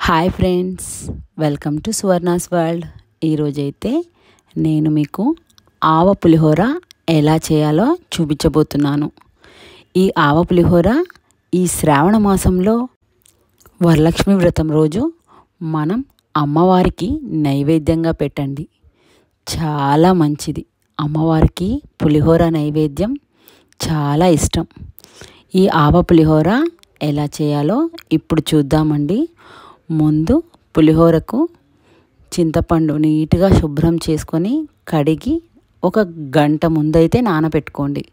Hi friends, welcome to Suvarna's world. ఈరోజైతే నేను మీకు ఆవ పులిహోర ఎలా చేయాలో చూపించబోతున్నాను. ఈ ఆవ పులిహోర ఈ శ్రావణ మాసంలో వరలక్ష్మి వ్రతం రోజు మనం అమ్మవారికి నైవేద్యంగా పెట్టండి. చాలా మంచిది. అమ్మవారికి పులిహోర నైవేద్యం చాలా ఇష్టం. ఈ ఆవ పులిహోర ఎలా చేయాలో ఇప్పుడు చూద్దామండి. ముందు పులిహోరకు చింతపండు నీట్గా శుభ్రం చేసుకొని కడిగి ఒక గంట ముందైతే నానబెట్టుకోండి.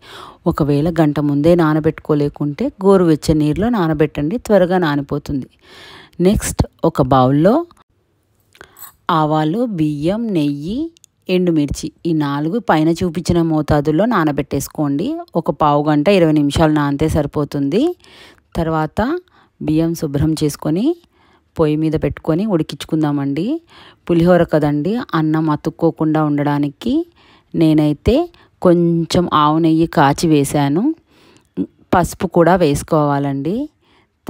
ఒకవేళ గంట ముందే నానబెట్టుకోలేకుంటే గోరువెచ్చని నీరులో నానబెట్టండి, త్వరగా నానిపోతుంది. నెక్స్ట్ ఒక బౌల్లో ఆవాలు, బియ్యం, నెయ్యి, ఎండుమిర్చి ఈ 4 పైన చూపించిన మోతాదుల్లో నానబెట్టేసుకోండి. ఒక పావు గంట 20 నిమిషాలు నానితే సరిపోతుంది. తర్వాత బియ్యం శుభ్రం చేసుకొని పొయ్యి మీద పెట్టుకొని ఉడికించుకుందామండి. పులిహోర కదండి, అన్నం అతుక్కోకుండా ఉండడానికి నేనైతే కొంచెం ఆవు నెయ్యి కాచి వేశాను. పసుపు కూడా వేసుకోవాలండి.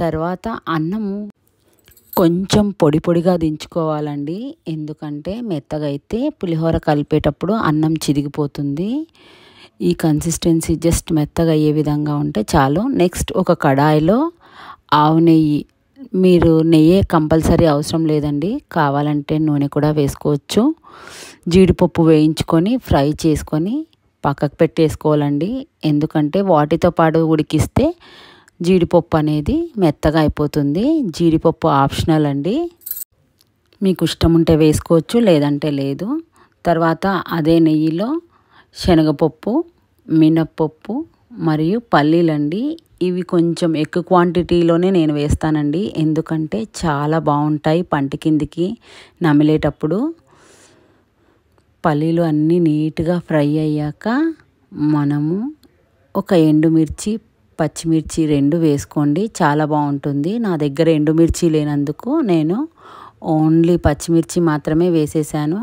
తర్వాత అన్నము కొంచెం పొడి పొడిగా దించుకోవాలండి. ఎందుకంటే మెత్తగా అయితే పులిహోర కలిపేటప్పుడు అన్నం చిరిగిపోతుంది. ఈ కన్సిస్టెన్సీ జస్ట్ మెత్తగా అయ్యే విధంగా ఉంటే చాలు. నెక్స్ట్ ఒక కడాయిలో ఆవు నెయ్యి, మీరు నెయ్యి కంపల్సరీ అవసరం లేదండి, కావాలంటే నూనె కూడా వేసుకోవచ్చు. జీడిపప్పు వేయించుకొని ఫ్రై చేసుకొని పక్కకు పెట్టేసుకోవాలండి. ఎందుకంటే వాటితో పాటు ఉడికిస్తే జీడిపప్పు అనేది మెత్తగా అయిపోతుంది. జీడిపప్పు ఆప్షనల్ అండి, మీకు ఇష్టం ఉంటే వేసుకోవచ్చు, లేదంటే లేదు. తర్వాత అదే నెయ్యిలో శనగపప్పు, మినప్పప్పు మరియు పల్లీలండి. ఇవి కొంచెం ఎక్కువ క్వాంటిటీలోనే నేను వేస్తానండి, ఎందుకంటే చాలా బాగుంటాయి పంటి కిందికి నమిలేటప్పుడు. పల్లీలు అన్నీ నీట్గా ఫ్రై అయ్యాక మనము ఒక ఎండుమిర్చి, పచ్చిమిర్చి 2 వేసుకోండి, చాలా బాగుంటుంది. నా దగ్గర ఎండుమిర్చి లేనందుకు నేను ఓన్లీ పచ్చిమిర్చి మాత్రమే వేసేసాను.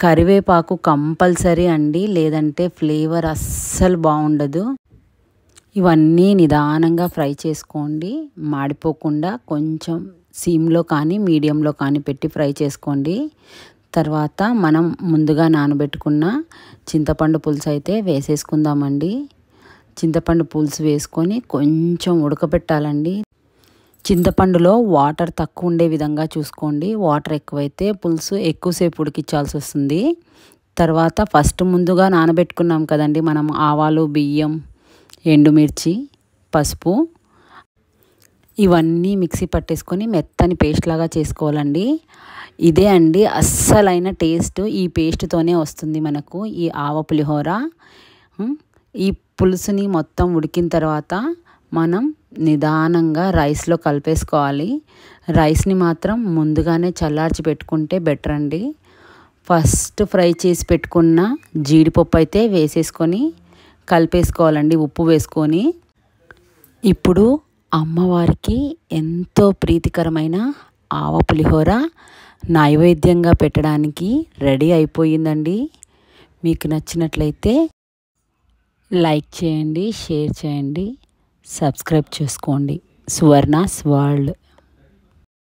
కరివేపాకు కంపల్సరీ అండి, లేదంటే ఫ్లేవర్ అస్సలు బాగుండదు. ఇవన్నీ నిదానంగా ఫ్రై చేసుకోండి, మాడిపోకుండా కొంచెం సిమ్లో కానీ మీడియంలో కానీ పెట్టి ఫ్రై చేసుకోండి. తర్వాత మనం ముందుగా నానబెట్టుకున్న చింతపండు పులుసు అయితే వేసేసుకుందామండి. చింతపండు పులుసు వేసుకొని కొంచెం ఉడకబెట్టాలండి. చింతపండులో వాటర్ తక్కువ ఉండే విధంగా చూసుకోండి. వాటర్ ఎక్కువైతే పులుసు ఎక్కువసేపు ఉడికించాల్సి వస్తుంది. తర్వాత ఫస్ట్ ముందుగా నానబెట్టుకున్నాం కదండి మనం ఆవాలు, బియ్యం, ఎండుమిర్చి, పసుపు ఇవన్నీ మిక్సీ పట్టేసుకొని మెత్తని పేస్ట్ లాగా చేసుకోవాలండి. ఇదే అండి అస్సలైన టేస్ట్, ఈ పేస్ట్తోనే వస్తుంది మనకు ఈ ఆవ పులిహోర. ఈ పులుసుని మొత్తం ఉడికిన తర్వాత మనం నిదానంగా రైస్లో కలిపేసుకోవాలి. రైస్ని మాత్రం ముందుగానే చల్లార్చి పెట్టుకుంటే బెటర్ అండి. ఫస్ట్ ఫ్రై చేసి పెట్టుకున్న జీడిపప్పు అయితే వేసేసుకొని కలిపేసుకోవాలండి, ఉప్పు వేసుకొని. ఇప్పుడు అమ్మవారికి ఎంతో ప్రీతికరమైన ఆవ పులిహోర నైవేద్యంగా పెట్టడానికి రెడీ అయిపోయిందండి. మీకు నచ్చినట్లయితే లైక్ చేయండి, షేర్ చేయండి, సబ్స్క్రైబ్ చేసుకోండి. సువర్ణాస్ వరల్డ్.